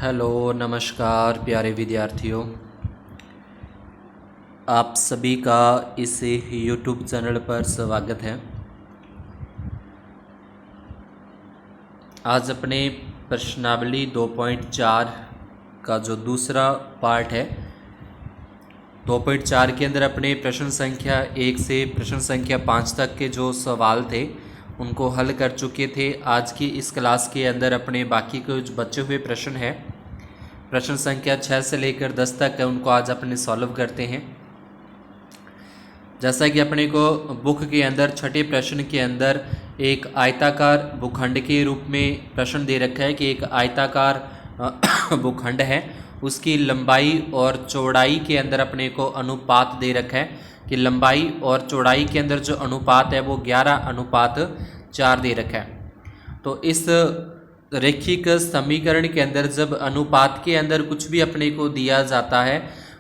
Hello नमस्कार प्यारे विद्यार्थियों, आप सभी का इस YouTube चैनल पर स्वागत है। आज अपने प्रश्नावली 2.4 का जो दूसरा पार्ट है, 2.4 के अंदर अपने प्रश्न संख्या 1 से प्रश्न संख्या 5 तक के जो सवाल थे उनको हल कर चुके थे। आज की इस क्लास के अंदर अपने बाकी कुछ बचे हुए प्रश्न हैं, प्रश्न संख्या 6 से लेकर 10 तक है, उनको आज अपने सॉल्व करते हैं। जैसा कि अपने को बुक के अंदर छठे प्रश्न के अंदर एक आयताकार भूखंड के रूप में प्रश्न दे रखा है कि एक आयताकार भूखंड है, उसकी लंबाई और चौड़ाई के अंदर अपने को अनुपात दे रखा है कि लंबाई और चौड़ाई के अंदर जो अनुपात है वो 11:4 दे रखा है। तो इस रैखिक समीकरण के अंदर जब अनुपात के अंदर कुछ भी अपने को दिया जाता है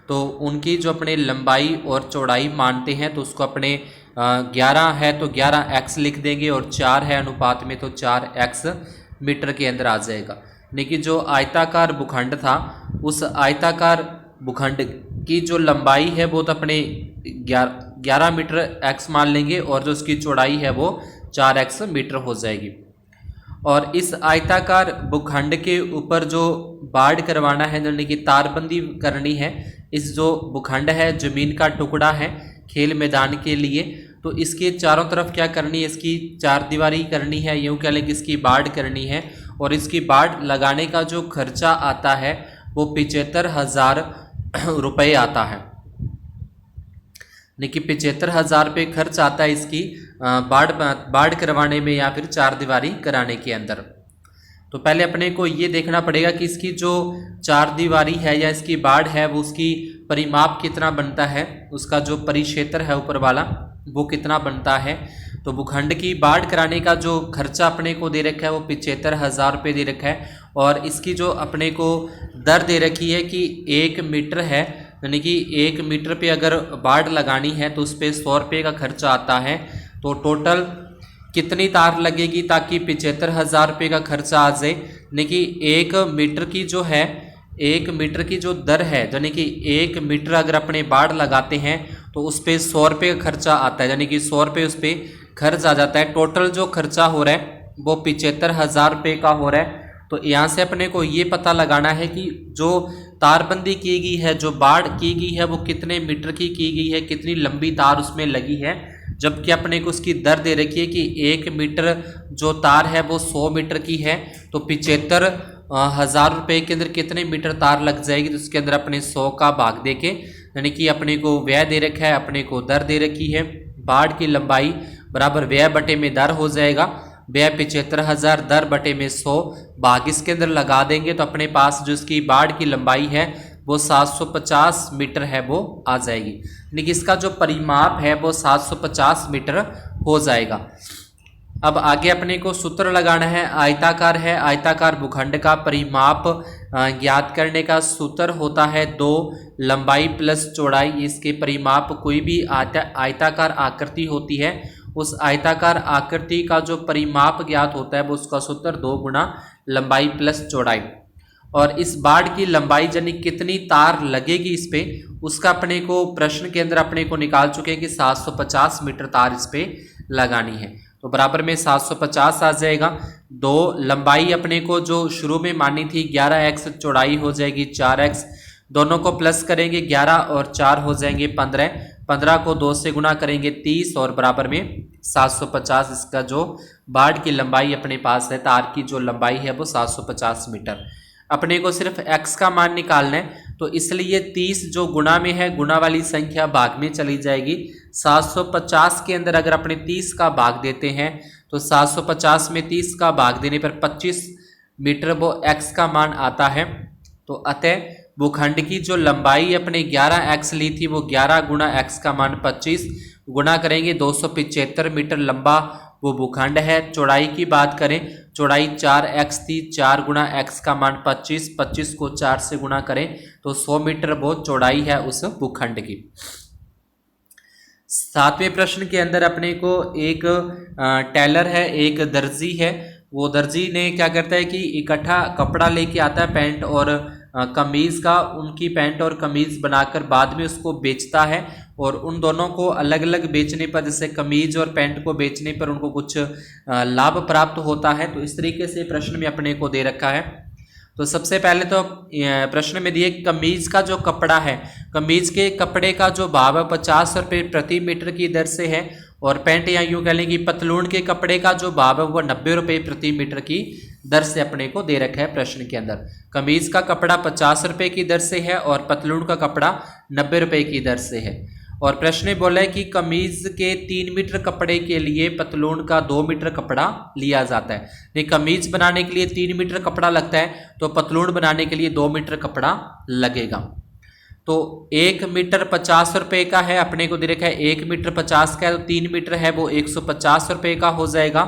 तो उनकी जो अपने लंबाई और चौड़ाई मानते हैं तो उसको अपने 11 है तो 11x लिख देंगे और 4 है अनुपात में तो 4x मीटर के अंदर आ जाएगा। लेकिन जो आयताकार भूखंड था उस आयताकार भूखंड की जो लंबाई है वो तो अपने 11 मीटर x मान लेंगे और जो उसकी चौड़ाई है वो 4x मीटर हो जाएगी। और इस आयताकार भूखंड के ऊपर जो बाढ़ करवाना है, यानी कि तारबंदी करनी है, इस जो भूखंड है जमीन का टुकड़ा है खेल मैदान के लिए, तो इसके चारों तरफ क्या करनी है, इसकी चार दीवारी करनी है, यूँ कह लें कि इसकी बाढ़ करनी है। और इसकी बाढ़ लगाने का जो खर्चा आता है वो 75,000 रुपये आता है, यानी कि 75,000 रुपये खर्च आता है इसकी बाढ़ करवाने में या फिर चार दीवारी कराने के अंदर। तो पहले अपने को ये देखना पड़ेगा कि इसकी जो चार दीवारी है या इसकी बाढ़ है वो उसकी परिमाप कितना बनता है, उसका जो परिक्षेत्र है ऊपर वाला वो कितना बनता है। तो भूखंड की बाढ़ कराने का जो खर्चा अपने को दे रखा है वो 75,000 रुपये दे रखा है। और इसकी जो अपने को दर दे रखी है कि 1 मीटर है, यानी कि 1 मीटर पे अगर बाढ़ लगानी है तो उस पर 100 रुपये का खर्चा आता है। तो टोटल कितनी तार लगेगी ताकि 75,000 रुपये का खर्चा आ जाए, यानी कि 1 मीटर की जो है 1 मीटर की जो दर है, यानी कि 1 मीटर अगर अपने बाढ़ लगाते हैं तो उस पर 100 रुपये का खर्चा आता है, यानी कि 100 रुपये उस पर खर्च आ जाता है। टोटल जो खर्चा हो रहा है वो 75,000 रुपये का हो रहा है। तो यहाँ से अपने को ये पता लगाना है कि जो तारबंदी की गई है, जो बाढ़ की गई है वो कितने मीटर की गई है, कितनी लंबी तार उसमें लगी है। जबकि अपने को उसकी दर दे रखी है कि 1 मीटर जो तार है वो 100 मीटर की है, तो 75,000 रुपये के अंदर कितने मीटर तार लग जाएगी, तो उसके अंदर अपने 100 का भाग दे के, यानी कि अपने को व्यय दे रखा है, अपने को दर दे रखी है। बाढ़ की लंबाई बराबर व्यय बटे में दर हो जाएगा। व्यय 75,000 दर बटे में 100 भाग इसके अंदर लगा देंगे तो अपने पास जो इसकी बाढ़ की लंबाई है वो 750 मीटर है वो आ जाएगी, यानी कि इसका जो परिमाप है वो 750 मीटर हो जाएगा। अब आगे अपने को सूत्र लगाना है। आयताकार है, आयताकार भूखंड का परिमाप ज्ञात करने का सूत्र होता है 2 लंबाई प्लस चौड़ाई। इसके परिमाप कोई भी आयताकार आकृति होती है, उस आयताकार आकृति का जो परिमाप ज्ञात होता है वो उसका सूत्र 2 गुना लंबाई प्लस चौड़ाई। और इस बाढ़ की लंबाई यानी कितनी तार लगेगी इस पे, उसका अपने को प्रश्न के अंदर अपने को निकाल चुके हैं कि 750 मीटर तार इस पे लगानी है। तो बराबर में 750 आ जाएगा। 2 लंबाई अपने को जो शुरू में मानी थी 11x, चौड़ाई हो जाएगी 4x, दोनों को प्लस करेंगे 11 और 4 हो जाएंगे 15, 15 को 2 से गुना करेंगे 30 और बराबर में 750। इसका जो बाढ़ की लंबाई अपने पास है, तार की जो लंबाई है वो 750 मीटर। अपने को सिर्फ x का मान निकालना है, तो इसलिए 30 जो गुणा में है, गुणा वाली संख्या भाग में चली जाएगी। 750 के अंदर अगर अपने 30 का भाग देते हैं तो 750 में 30 का भाग देने पर 25 मीटर वो x का मान आता है। तो अतः भूखंड की जो लंबाई अपने 11x ली थी वो 11 गुणा x का मान 25 गुणा करेंगे 275 मीटर लंबा वो भूखंड है। चौड़ाई की बात करें, चौड़ाई 4x थी, 4 गुणा x का मान 25, 25 को 4 से गुणा करें तो 100 मीटर वो चौड़ाई है उस भूखंड की। 7वें प्रश्न के अंदर अपने को एक टेलर है, एक दर्जी है, वो दर्जी ने क्या करता है कि इकट्ठा कपड़ा लेके आता है पैंट और कमीज़ का, उनकी पैंट और कमीज़ बनाकर बाद में उसको बेचता है और उन दोनों को अलग अलग बेचने पर, जैसे कमीज़ और पैंट को बेचने पर उनको कुछ लाभ प्राप्त होता है। तो इस तरीके से प्रश्न में अपने को दे रखा है। तो सबसे पहले तो प्रश्न में दिए कमीज का जो कपड़ा है, कमीज के कपड़े का जो भाव है 50 रुपये प्रति मीटर की दर से है, और पैंट या यूं कह लेंगे पतलून के कपड़े का जो भाव है वो 90 रुपये प्रति मीटर की दर से अपने को दे रखा है प्रश्न के अंदर। कमीज का कपड़ा 50 रुपये की दर से है और पतलून का कपड़ा 90 रुपये की दर से है। और प्रश्न में बोला है कि कमीज के 3 मीटर कपड़े के लिए पतलून का 2 मीटर कपड़ा लिया जाता है। नहीं, कमीज बनाने के लिए 3 मीटर कपड़ा लगता है तो पतलून बनाने के लिए 2 मीटर कपड़ा लगेगा। तो 1 मीटर 50 रुपये का है, अपने को दे रखा है 1 मीटर 50 का है, तो 3 मीटर है वो 150 रुपये का हो जाएगा।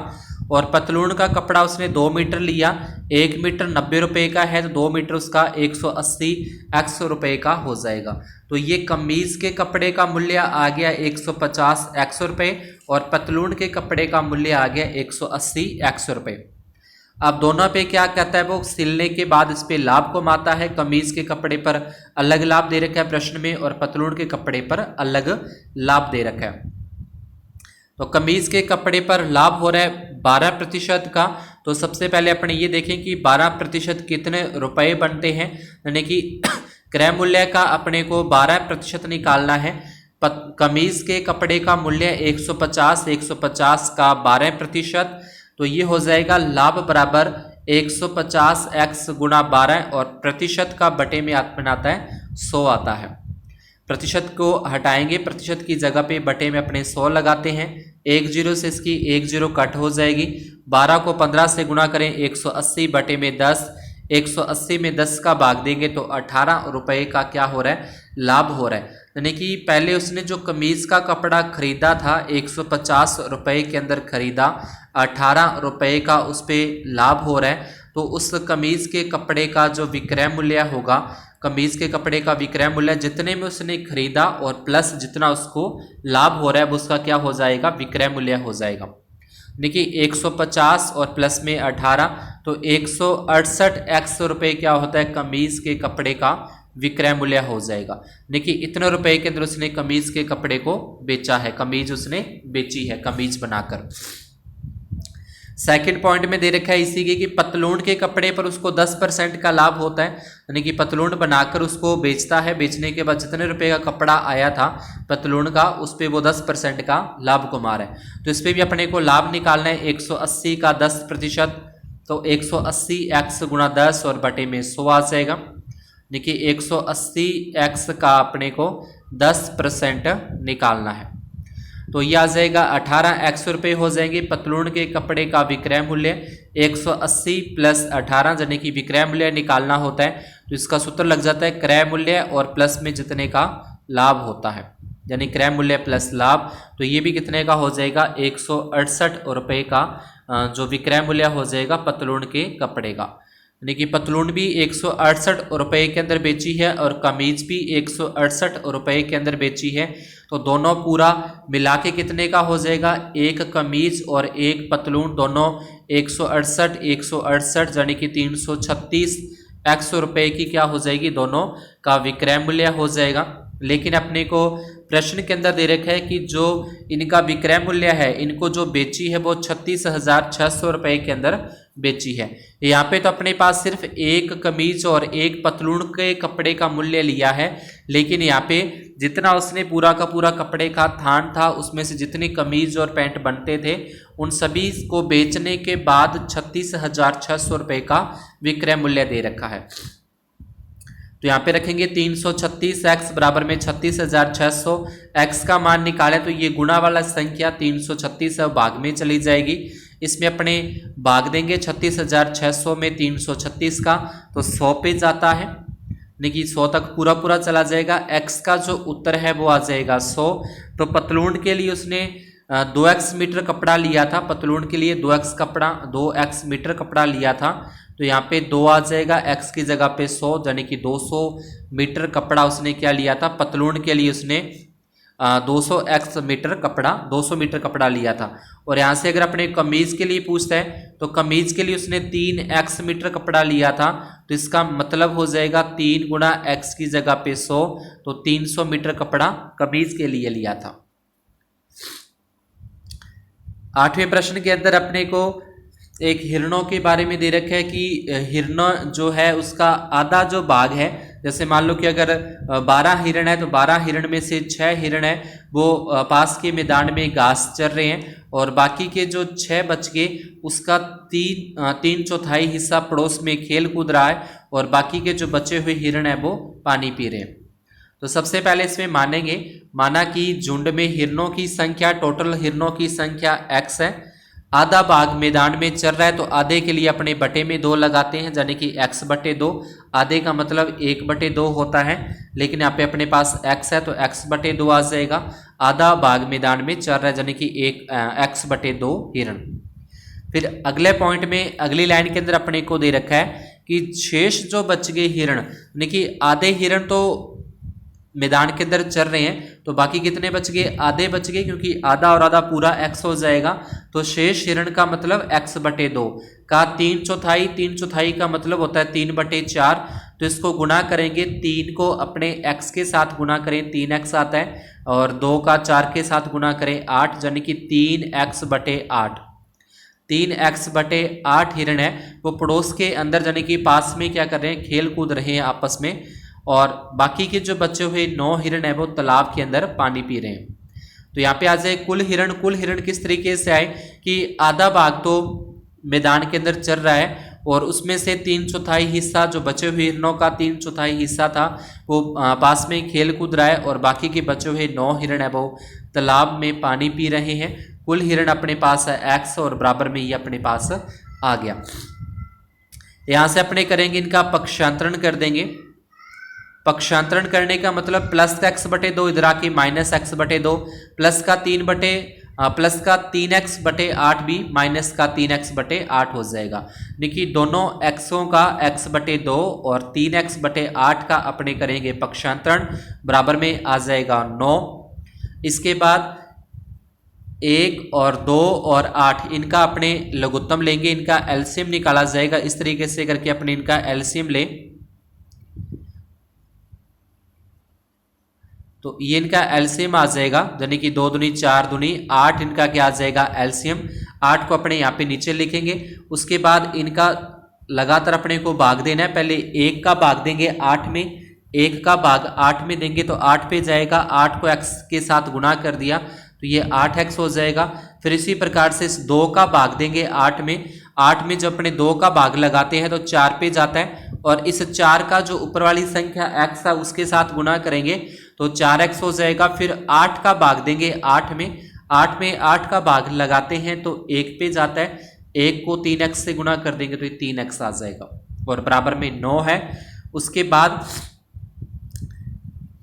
और पतलून का कपड़ा उसने 2 मीटर लिया, 1 मीटर 90 रुपये का है तो 2 मीटर उसका 180 रुपये का हो जाएगा। तो ये कमीज के कपड़े का मूल्य आ गया 150 रुपये और पतलून के कपड़े का मूल्य आ गया 180 रुपये। अब दोनों पे क्या कहता है, वो सिलने के बाद इस पे लाभ कमाता है। कमीज के कपड़े पर अलग लाभ दे रखा है प्रश्न में और पतलून के कपड़े पर अलग लाभ दे रखा है। तो कमीज के कपड़े पर लाभ हो रहा है 12% का। तो सबसे पहले अपने ये देखें कि 12% कितने रुपए बनते हैं, यानी कि क्रय मूल्य का अपने को 12% निकालना है। कमीज के कपड़े का मूल्य 150 का 12%, तो ये हो जाएगा लाभ बराबर 150x गुणा 12 और प्रतिशत का बटे में आपने आता है 100 आता है। प्रतिशत को हटाएंगे, प्रतिशत की जगह पे बटे में अपने 100 लगाते हैं। 1 0 से इसकी 1 0 कट हो जाएगी। 12 को 15 से गुणा करें 180 बटे में 10, 180 में 10 का भाग देंगे तो 18 रुपये का क्या हो रहा है, लाभ हो रहा है। यानी कि पहले उसने जो कमीज का कपड़ा खरीदा था 150 रुपये के अंदर खरीदा, 18 रुपये का उस पर लाभ हो रहा है। तो उस कमीज के कपड़े का जो विक्रय मूल्य होगा, कमीज के कपड़े का विक्रय मूल्य जितने में उसने खरीदा और प्लस जितना उसको लाभ हो रहा है वो उसका क्या हो जाएगा, विक्रय मूल्य हो जाएगा। देखिए 150 और प्लस में 18 तो 168x रुपये क्या होता है, कमीज के कपड़े का विक्रय मूल्य हो जाएगा। देखिए इतने रुपए के अंदर उसने कमीज के कपड़े को बेचा है, कमीज उसने बेची है कमीज बनाकर। सेकंड पॉइंट में दे रखा है इसी की कि पतलून के कपड़े पर उसको 10% का लाभ होता है, यानी कि पतलून बनाकर उसको बेचता है, बेचने के बाद जितने रुपए का कपड़ा आया था पतलून का उस पर वो 10% का लाभ कमा रहा है। तो इस पर भी अपने को लाभ निकालना है 180 का 10%, तो 180x गुणा 10 और बटे में 100 आ जाएगा। देखिए 180x का अपने को 10% निकालना है तो यह आ जाएगा 18x रुपये हो जाएंगे। पतलून के कपड़े का विक्रय मूल्य 180 प्लस 18 यानी कि विक्रय मूल्य निकालना होता है, तो इसका सूत्र लग जाता है क्रय मूल्य और प्लस में जितने का लाभ होता है, यानी क्रय मूल्य प्लस लाभ। तो ये भी कितने का हो जाएगा, 168 रुपये का जो विक्रय मूल्य हो जाएगा पतलून के कपड़े का। यानी कि पतलून भी 168 रुपये के अंदर बेची है और कमीज भी 168 रुपये के अंदर बेची है। तो दोनों पूरा मिला के कितने का हो जाएगा, एक कमीज और एक पतलून दोनों 168 यानी कि 336 रुपये की क्या हो जाएगी, दोनों का विक्रय मूल्य हो जाएगा। लेकिन अपने को प्रश्न के अंदर दे रखा है कि जो इनका विक्रय मूल्य है, इनको जो बेची है वो 36,600 रुपये के अंदर बेची है। यहाँ पे तो अपने पास सिर्फ एक कमीज और एक पतलून के कपड़े का मूल्य लिया है, लेकिन यहाँ पे जितना उसने पूरा का पूरा कपड़े का थान था उसमें से जितनी कमीज और पैंट बनते थे उन सभी को बेचने के बाद 36,600 रुपये का विक्रय मूल्य दे रखा है। तो यहाँ पे रखेंगे 336x बराबर में 36,600, x का मान निकाले तो ये गुणा वाला संख्या 336 भाग में चली जाएगी। इसमें अपने भाग देंगे 36,600 में 336 का तो 100 पे जाता है, देखिए 100 तक पूरा पूरा चला जाएगा। x का जो उत्तर है वो आ जाएगा 100। तो पतलून के लिए उसने 2x मीटर कपड़ा लिया था, पतलून के लिए 2x मीटर कपड़ा लिया था, तो यहाँ पे 2 आ जाएगा, x की जगह पे 100 यानी कि 200 मीटर कपड़ा उसने क्या लिया था, पतलून के लिए उसने 200 मीटर कपड़ा लिया था। और यहाँ से अगर अपने कमीज के लिए पूछता है तो कमीज के लिए उसने 3x मीटर कपड़ा लिया था, तो इसका मतलब हो जाएगा 3 गुणा x की जगह पे 100, तो 300 मीटर कपड़ा कमीज के लिए लिया था। 8वें प्रश्न के अंदर अपने को एक हिरणों के बारे में दे रखा है कि हिरण जो है उसका आधा जो भाग है, जैसे मान लो कि अगर 12 हिरण है तो 12 हिरण में से 6 हिरण है वो पास के मैदान में घास चर रहे हैं, और बाकी के जो 6 बच गए उसका 3/4 हिस्सा पड़ोस में खेल कूद रहा है, और बाकी के जो बचे हुए हिरण है वो पानी पी रहे हैं। तो सबसे पहले इसमें माना कि झुंड में हिरणों की संख्या, टोटल हिरणों की संख्या x है, आधा भाग मैदान में चल रहा है, तो आधे के लिए अपने बटे में 2 लगाते हैं, यानी कि x/2। आधे का मतलब 1/2 होता है, लेकिन यहाँ पे अपने पास x है तो x/2 आ जाएगा। आधा भाग मैदान में चल रहा है, यानी कि x/2 हिरण। फिर अगले पॉइंट में, अगली लाइन के अंदर अपने को दे रखा है कि शेष जो बच गए हिरण, यानी कि आधे हिरण तो मैदान के अंदर चल रहे हैं, तो बाकी कितने बच गए? आधे बच गए, क्योंकि आधा और आधा पूरा x हो जाएगा, तो शेष हिरण का मतलब x/2 का 3/4, 3/4 का मतलब होता है 3/4, तो इसको गुना करेंगे, 3 को अपने x के साथ गुना करें 3x आता है, और 2 का 4 के साथ गुना करें 8, यानी कि 3x/8। 3x/8 हिरण है वो पड़ोस के अंदर, यानी कि पास में क्या कर रहे हैं? खेल कूद रहे हैं आपस में, और बाकी के जो बचे हुए 9 हिरण है वो तालाब के अंदर पानी पी रहे हैं। तो यहाँ पे आ जाए कुल हिरण किस तरीके से आए कि आधा भाग तो मैदान के अंदर चल रहा है, और उसमें से 3/4 हिस्सा, जो बचे हुए हिरणों का 3/4 हिस्सा था वो पास में खेल कूद रहा है, और बाकी के बचे हुए 9 हिरण है वो तालाब में पानी पी रहे हैं। कुल हिरण अपने पास है x, और बराबर में ये अपने पास आ गया। यहाँ से अपने करेंगे, इनका पक्षांतरण कर देंगे। पक्षांतरण करने का मतलब प्लस का x/2 इधर आके माइनस x/2, प्लस का 3x/8 भी माइनस का 3x/8 हो जाएगा। देखिए दोनों xों का x/2 और 3x/8 का अपने करेंगे पक्षांतरण, बराबर में आ जाएगा 9। इसके बाद 1 और 2 और 8 इनका अपने लघुत्तम लेंगे, इनका एलसीएम निकाला जाएगा। इस तरीके से करके अपने इनका एलसीएम लें, तो ये इनका एलसीएम आ जाएगा, यानी कि 2 दूनी 4 दूनी 8 इनका क्या आ जाएगा? एलसीएम। 8 को अपने यहाँ पे नीचे लिखेंगे। उसके बाद इनका लगातार अपने को भाग देना है। पहले 1 का भाग देंगे 8 में, 1 का भाग 8 में देंगे तो 8 पे जाएगा, 8 को x के साथ गुना कर दिया तो ये 8x हो जाएगा। फिर इसी प्रकार से इस 2 का भाग देंगे 8 में, 8 में जब अपने 2 का भाग लगाते हैं तो 4 पे जाता है, और इस 4 का जो ऊपर वाली संख्या x है उसके साथ गुना करेंगे तो 4x हो जाएगा। फिर 8 का भाग देंगे 8 में, 8 का भाग लगाते हैं तो 1 पे जाता है, 1 को 3x से गुना कर देंगे तो ये 3x आ जाएगा, और बराबर में 9 है। उसके बाद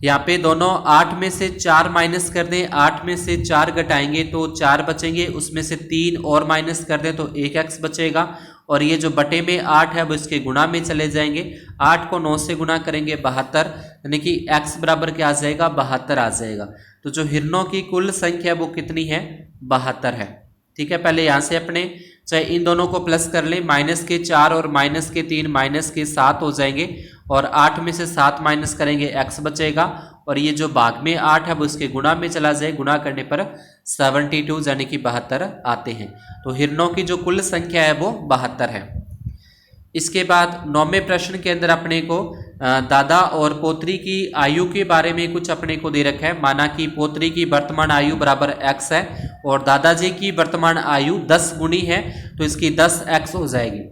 यहाँ पे दोनों 8 में से 4 माइनस कर दें, 8 में से 4 घटाएंगे तो 4 बचेंगे, उसमें से 3 और माइनस कर दें तो 1x बचेगा, और ये जो बटे में 8 है वो इसके गुणा में चले जाएंगे। 8 को 9 से गुणा करेंगे 72, यानी कि x बराबर क्या आ जाएगा? 72 आ जाएगा। तो जो हिरणों की कुल संख्या वो कितनी है? 72 है। ठीक है, पहले यहाँ से अपने चाहे इन दोनों को प्लस कर लें, माइनस के 4 और माइनस के 3 माइनस के 7 हो जाएंगे, और 8 में से 7 माइनस करेंगे x बचेगा, और ये जो भाग में 8 है वो इसके गुणा में चला जाए, गुणा करने पर 72 यानी कि 72 आते हैं। तो हिरणों की जो कुल संख्या है वो 72 है। इसके बाद 9वें प्रश्न के अंदर अपने को दादा और पोत्री की आयु के बारे में कुछ अपने को दे रखा है। माना कि पोत्री की वर्तमान आयु बराबर x है और दादाजी की वर्तमान आयु 10 गुनी है, तो इसकी 10x हो जाएगी।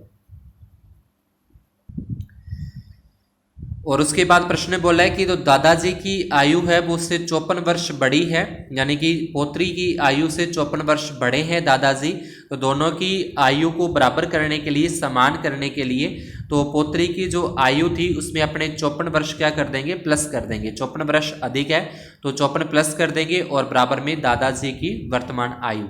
और उसके बाद प्रश्न बोला है कि तो दादाजी की आयु है वो उससे 54 वर्ष बड़ी है, यानी कि पोत्री की आयु से 54 वर्ष बड़े हैं दादाजी। तो दोनों की आयु को बराबर करने के लिए, समान करने के लिए, तो पोत्री की जो आयु थी उसमें अपने 54 वर्ष क्या कर देंगे? प्लस कर देंगे। 54 वर्ष अधिक है तो 54 प्लस कर देंगे, और बराबर में दादाजी की वर्तमान आयु।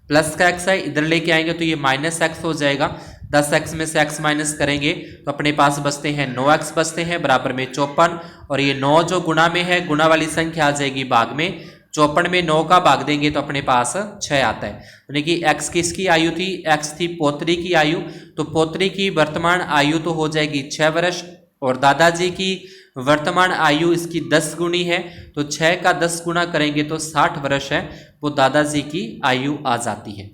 प्लस का x है, इधर लेके आएंगे तो ये माइनस x हो जाएगा। 10x में से x माइनस करेंगे तो अपने पास बचते हैं 9x बचते हैं, बराबर में 54, और ये 9 जो गुणा में है, गुणा वाली संख्या आ जाएगी भाग में, 54 में 9 का भाग देंगे तो अपने पास 6 आता है। यानी कि x किसकी आयु थी, x थी पोत्री की आयु, तो पोत्री की वर्तमान आयु तो हो जाएगी 6 वर्ष, और दादाजी की वर्तमान आयु इसकी 10 गुनी है, तो 6 का 10 गुना करेंगे तो 60 वर्ष है, वो दादाजी की आयु आ जाती है।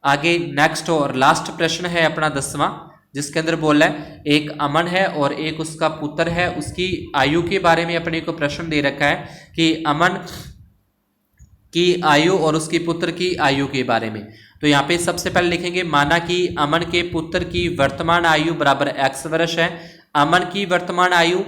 आगे नेक्स्ट और लास्ट प्रश्न है अपना 10वां, जिसके अंदर बोला है एक अमन है और एक उसका पुत्र है, उसकी आयु के बारे में अपने को प्रश्न दे रखा है कि अमन की आयु और उसकी पुत्र की आयु के बारे में। तो यहाँ पे सबसे पहले लिखेंगे माना कि अमन के पुत्र की वर्तमान आयु बराबर x वर्ष है। अमन की वर्तमान आयु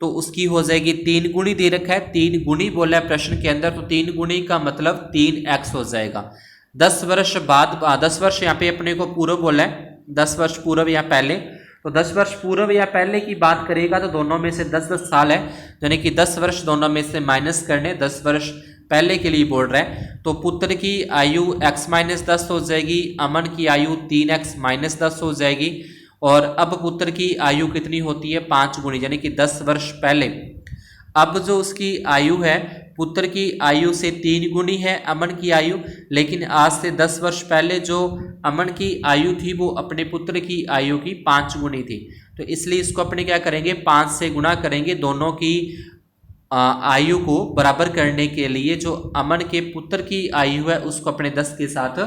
तो उसकी हो जाएगी 3 गुनी दे रखा है, 3 गुनी बोला है प्रश्न के अंदर, तो 3 गुनी का मतलब 3x हो जाएगा। 10 वर्ष बाद 10 वर्ष यहाँ पे अपने को पूर्व बोला है, 10 वर्ष पूर्व या पहले, तो 10 वर्ष पूर्व या पहले की बात करेगा तो दोनों में से 10-10 साल है, यानी कि 10 वर्ष दोनों में से माइनस करने, 10 वर्ष पहले के लिए बोल रहा है। तो पुत्र की आयु x-10 हो जाएगी, अमन की आयु 3x-10 हो जाएगी, और अब पुत्र की आयु कितनी होती है 5 गुनी, यानी कि 10 वर्ष पहले। अब जो उसकी आयु है पुत्र की आयु से 3 गुनी है अमन की आयु, लेकिन आज से 10 वर्ष पहले जो अमन की आयु थी वो अपने पुत्र की आयु की 5 गुनी थी, तो इसलिए इसको अपने क्या करेंगे 5 से गुना करेंगे, दोनों की आयु को बराबर करने के लिए जो अमन के पुत्र की आयु है उसको अपने 10 के साथ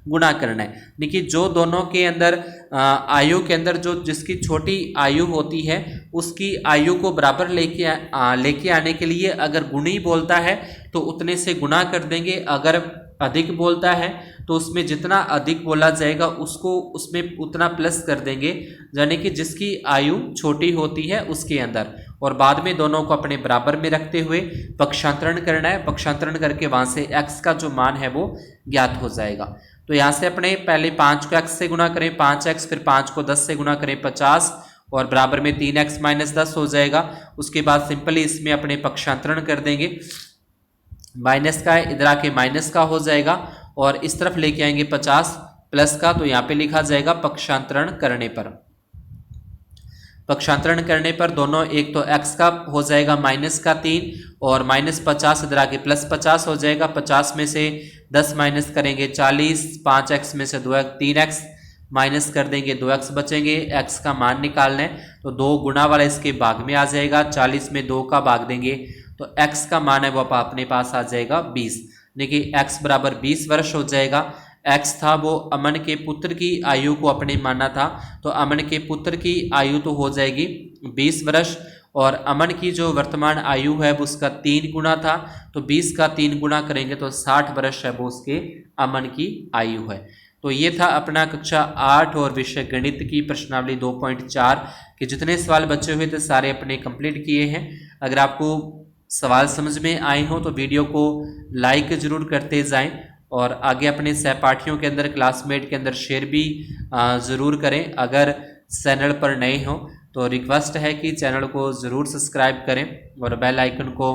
गुणा करना है। देखिए जो दोनों के अंदर आयु के अंदर जो जिसकी छोटी आयु होती है उसकी आयु को बराबर लेके आने के लिए अगर गुणी बोलता है तो उतने से गुणा कर देंगे, अगर अधिक बोलता है तो उसमें जितना अधिक बोला जाएगा उसको उसमें उतना प्लस कर देंगे, यानी कि जिसकी आयु छोटी होती है उसके अंदर, और बाद में दोनों को अपने बराबर में रखते हुए पक्षांतरण करना है। पक्षांतरण करके वहां से x का जो मान है वो ज्ञात हो जाएगा। तो यहाँ से अपने पहले 5 को x से गुना करें 5x, फिर 5 को 10 से गुना करें 50, और बराबर में 3x-10 हो जाएगा। उसके बाद सिंपली इसमें अपने पक्षांतरण कर देंगे, माइनस का है इधर आके माइनस का हो जाएगा, और इस तरफ लेके आएंगे 50 प्लस का, तो यहाँ पे लिखा जाएगा पक्षांतरण करने पर। पक्षांतरण करने पर दोनों एक तो x का हो जाएगा माइनस का 3 और माइनस 50 इधर आके प्लस 50 हो जाएगा। 50 में से 10 माइनस करेंगे 40, 5x में से 3x माइनस कर देंगे 2x बचेंगे। x का मान निकालना है तो 2 गुना वाला इसके भाग में आ जाएगा, 40 में 2 का भाग देंगे तो x का मान है वो अपने पास आ जाएगा 20। देखिए x बराबर 20 वर्ष हो जाएगा। x था वो अमन के पुत्र की आयु को अपने माना था, तो अमन के पुत्र की आयु तो हो जाएगी 20 वर्ष, और अमन की जो वर्तमान आयु है वो उसका 3 गुना था, तो 20 का 3 गुना करेंगे तो 60 वर्ष है वो उसके अमन की आयु है। तो ये था अपना कक्षा 8 और विषय गणित की प्रश्नावली 2.4 के जितने सवाल बचे हुए थे सारे अपने कंप्लीट किए हैं। अगर आपको सवाल समझ में आए हो तो वीडियो को लाइक जरूर करते जाएं, और आगे अपने सहपाठियों के अंदर क्लासमेट के अंदर शेयर भी ज़रूर करें। अगर चैनल पर नए हो तो रिक्वेस्ट है कि चैनल को ज़रूर सब्सक्राइब करें और बेल आइकन को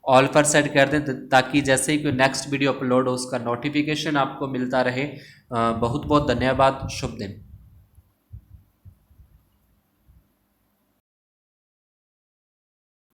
ऑल पर सेट कर दें, ताकि जैसे ही कोई नेक्स्ट वीडियो अपलोड हो उसका नोटिफिकेशन आपको मिलता रहे। बहुत बहुत धन्यवाद, शुभ दिन।